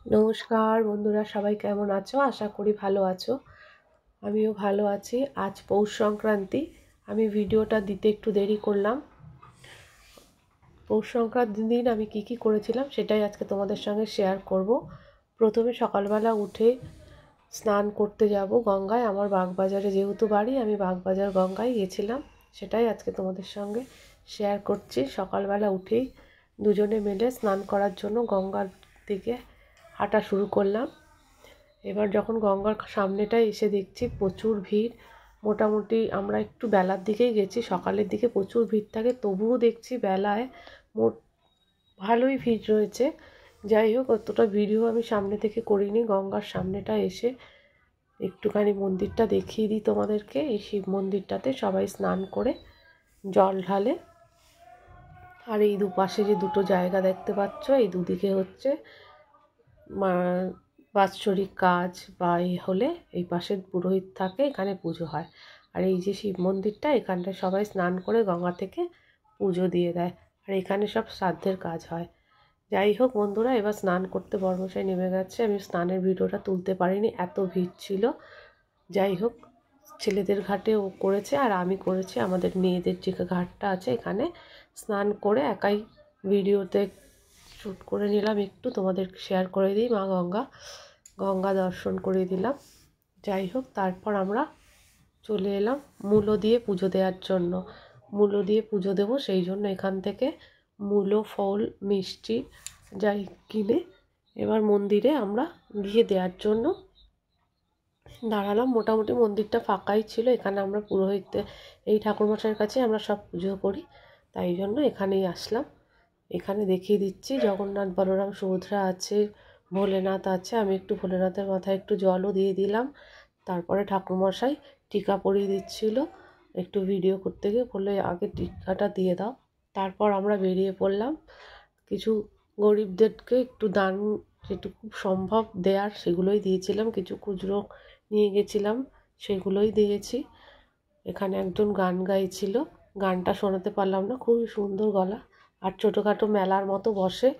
নমস্কার বন্ধুরা, সবাই কেমন আছো? আশা করি ভালো আছো। আমিও ভালো আছি। আজ পৌষ সংক্রান্তি। আমি ভিডিওটা দিতে একটু দেরি করলাম। পৌষ সংক্রান্তির দিন আমি কি করেছিলাম সেটাই আজকে তোমাদের সঙ্গে শেয়ার করব। প্রথমে সকালবেলা উঠে স্নান করতে যাব গঙ্গায়। আমার বাগবাজারে যেহেতু বাড়ি, আমি বাগবাজার গঙ্গায় গেছিলাম, সেটাই আজকে তোমাদের সঙ্গে শেয়ার করছি। সকালবেলা উঠেই দুজনে মিলে স্নান করার জন্য গঙ্গার দিকে হাঁটা শুরু করলাম। এবার যখন গঙ্গার সামনেটায় এসে দেখছি প্রচুর ভিড়। মোটামুটি আমরা একটু বেলার দিকেই গেছি, সকালের দিকে প্রচুর ভিড় থাকে, তবুও দেখছি বেলায় ভালোই ভিড় রয়েছে। যাই হোক, অতটা ভিডিও আমি সামনে থেকে করিনি। গঙ্গার সামনেটা এসে একটুখানি মন্দিরটা দেখিয়ে দিই তোমাদেরকে। এই শিব মন্দিরটাতে সবাই স্নান করে জল ঢালে। আর এই দুপাশে যে দুটো জায়গা দেখতে পাচ্ছ, এই দুদিকে হচ্ছে বাৎসরিক কাজ বা এই হলে এই পাশে পুরোহিত থাকে, এখানে পুজো হয়। আর এই যে শিব মন্দিরটা, এখানটায় সবাই স্নান করে গঙ্গা থেকে পুজো দিয়ে দেয়। আর এখানে সব শ্রাদ্ধের কাজ হয়। যাই হোক বন্ধুরা, এবার স্নান করতে বর্মশাই নেমে গেছে। আমি স্নানের ভিডিওটা তুলতে পারিনি, এত ভিড় ছিল। যাই হোক, ছেলেদের ঘাটে ও করেছে আর আমি করেছি আমাদের মেয়েদের যে ঘাটটা আছে এখানে। স্নান করে একাই ভিডিওতে শ্যুট করে নিলাম, একটু তোমাদের শেয়ার করে দিই। মা গঙ্গা দর্শন করে দিলাম। যাই হোক, তারপর আমরা চলে এলাম মূলো দিয়ে পুজো দেওয়ার জন্য। মূলো দিয়ে পুজো দেবো, সেই জন্য এখান থেকে মূলো, ফল, মিষ্টি যাই কিনে এবার মন্দিরে আমরা গিয়ে দেওয়ার জন্য দাঁড়ালাম। মোটামুটি মন্দিরটা ফাঁকাই ছিল। এখানে আমরা পুরোহিত এই ঠাকুরমশাইয়ের কাছে আমরা সব পুজো করি, তাই জন্য এখানেই আসলাম। এখানে দেখিয়ে দিচ্ছি জগন্নাথ, বলরাম, সুভদ্রা আছে, ভোলেনাথ আছে। আমি একটু ভোলেনাথের মাথায় একটু জলও দিয়ে দিলাম। তারপরে ঠাকুরমশাই টিকা পরিয়ে দিচ্ছিল। একটু ভিডিও করতে গিয়ে বললে আগে টিকাটা দিয়ে দাও। তারপর আমরা বেরিয়ে পড়লাম। কিছু গরিবদেরকে একটু দান যেটুকু সম্ভব দেওয়ার সেগুলোই দিয়েছিলাম। কিছু খুচরো নিয়ে গেছিলাম, সেগুলোই দিয়েছি। এখানে একজন গান গাইছিল, গানটা শোনাতে পারলাম না, খুবই সুন্দর গলা। আর ছোটোখাটো মেলার মতো বসে,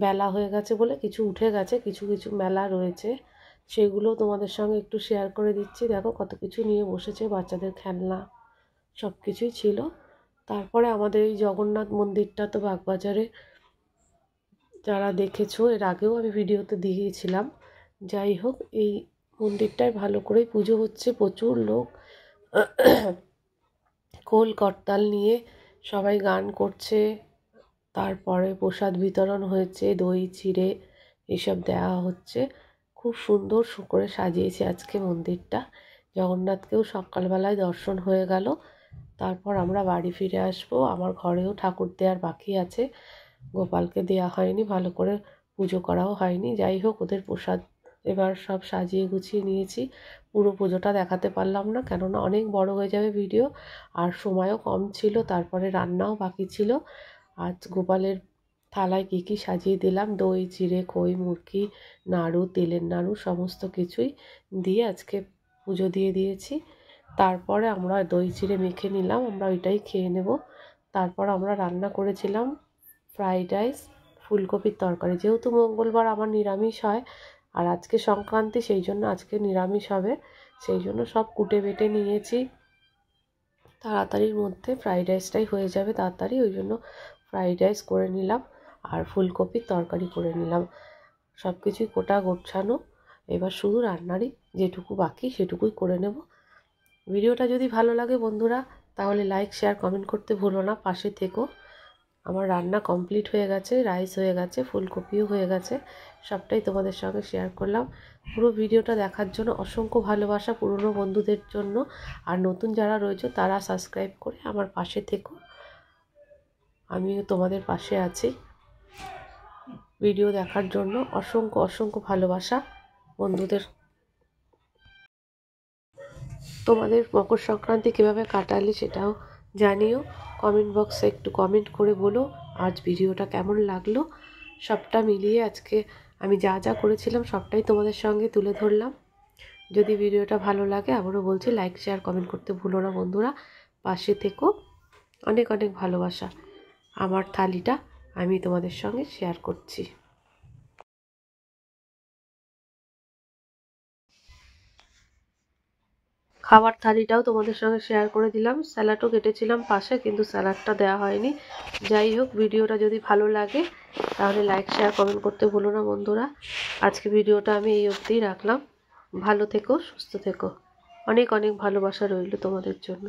বেলা হয়ে গেছে বলে কিছু উঠে গেছে, কিছু মেলা রয়েছে, সেগুলো তোমাদের সঙ্গে একটু শেয়ার করে দিচ্ছি। দেখো কত কিছু নিয়ে বসেছে, বাচ্চাদের খেলনা সব কিছুই ছিল। তারপরে আমাদের এই জগন্নাথ মন্দিরটা তো বাগবাজারে যারা দেখেছো, এর আগেও আমি ভিডিওতে দিয়েছিলাম। যাই হোক, এই মন্দিরটায় ভালো করেই পুজো হচ্ছে। প্রচুর লোক খোল করতাল নিয়ে সবাই গান করছে। তারপরে প্রসাদ বিতরণ হয়েছে, দই চিড়ে এসব দেওয়া হচ্ছে। খুব সুন্দর করে সাজিয়েছে আজকে মন্দিরটা। জগন্নাথকেও সকালবেলায় দর্শন হয়ে গেল। তারপর আমরা বাড়ি ফিরে আসবো। আমার ঘরেও ঠাকুর দেওয়ার বাকি আছে, গোপালকে দেওয়া হয়নি, ভালো করে পুজো করাও হয়নি। যাই হোক, ওদের প্রসাদ এবার সব সাজিয়ে গুছিয়ে নিয়েছি। পুরো পুজোটা দেখাতে পারলাম না, কেননা অনেক বড় হয়ে যাবে ভিডিও, আর সময়ও কম ছিল। তারপরে রান্নাও বাকি ছিল। আজ গোপালের থালায় কী সাজিয়ে দিলাম, দই চিড়ে, খই, মুরকি, নাড়ু, তেলের নাড়ু সমস্ত কিছুই দিয়ে আজকে পুজো দিয়ে দিয়েছি। তারপরে আমরা দই চিড়ে মেখে নিলাম, আমরা ওইটাই খেয়ে নেব। তারপর আমরা রান্না করেছিলাম ফ্রাইড রাইস, ফুলকপির তরকারি। যেহেতু মঙ্গলবার আমার নিরামিষ হয়, আর আজকে সংক্রান্তি, সেই জন্য আজকে নিরামিষ হবে। সেই জন্য সব কুটে বেটে নিয়েছি, তাড়াতাড়ির মধ্যে ফ্রাইড রাইসটাই হয়ে যাবে তাড়াতাড়ি, ওই জন্য ফ্রাইড রাইস করে নিলাম আর ফুলকপির তরকারি করে নিলাম। সব কিছুই গোছানো। এবার শুধু রান্নারই যেটুকু বাকি সেটুকুই করে নেব। ভিডিওটা যদি ভালো লাগে বন্ধুরা, তাহলে লাইক, শেয়ার, কমেন্ট করতে ভুলো না, পাশে থেকো। আমার রান্না কমপ্লিট হয়ে গেছে, রাইস হয়ে গেছে, ফুলকপিও হয়ে গেছে, সবটাই তোমাদের সঙ্গে শেয়ার করলাম। পুরো ভিডিওটা দেখার জন্য অসংখ্য ভালোবাসা পুরনো বন্ধুদের জন্য। আর নতুন যারা রয়েছে তারা সাবস্ক্রাইব করে আমার পাশে থেকো, আমিও তোমাদের পাশে আছি। ভিডিও দেখার জন্য অসংখ্য ভালোবাসা বন্ধুদের। তোমাদের মকর সংক্রান্তি কীভাবে কাটালে সেটাও জানিও, কমেন্ট বক্সে একটু কমেন্ট করে বলো আজ ভিডিওটা কেমন লাগলো। সবটা মিলিয়ে আজকে আমি যা করেছিলাম সবটাই তোমাদের সঙ্গে তুলে ধরলাম। যদি ভিডিওটা ভালো লাগে, আবারও বলছি, লাইক, শেয়ার, কমেন্ট করতে ভুলো না বন্ধুরা, পাশে থেকো। অনেক ভালোবাসা। আমার থালিটা আমি তোমাদের সঙ্গে শেয়ার করছি। খাবার থালিটাও তোমাদের সঙ্গে শেয়ার করে দিলাম। স্যালাডও কেটেছিলাম পাশে, কিন্তু স্যালাডটা দেওয়া হয়নি। যাই হোক, ভিডিওটা যদি ভালো লাগে তাহলে লাইক শেয়ার কমেন্ট করতে ভুলো না বন্ধুরা। আজকে ভিডিওটা আমি এই অবধিই রাখলাম। ভালো থেকো, সুস্থ থেকো। অনেক অনেক ভালোবাসা রইল তোমাদের জন্য।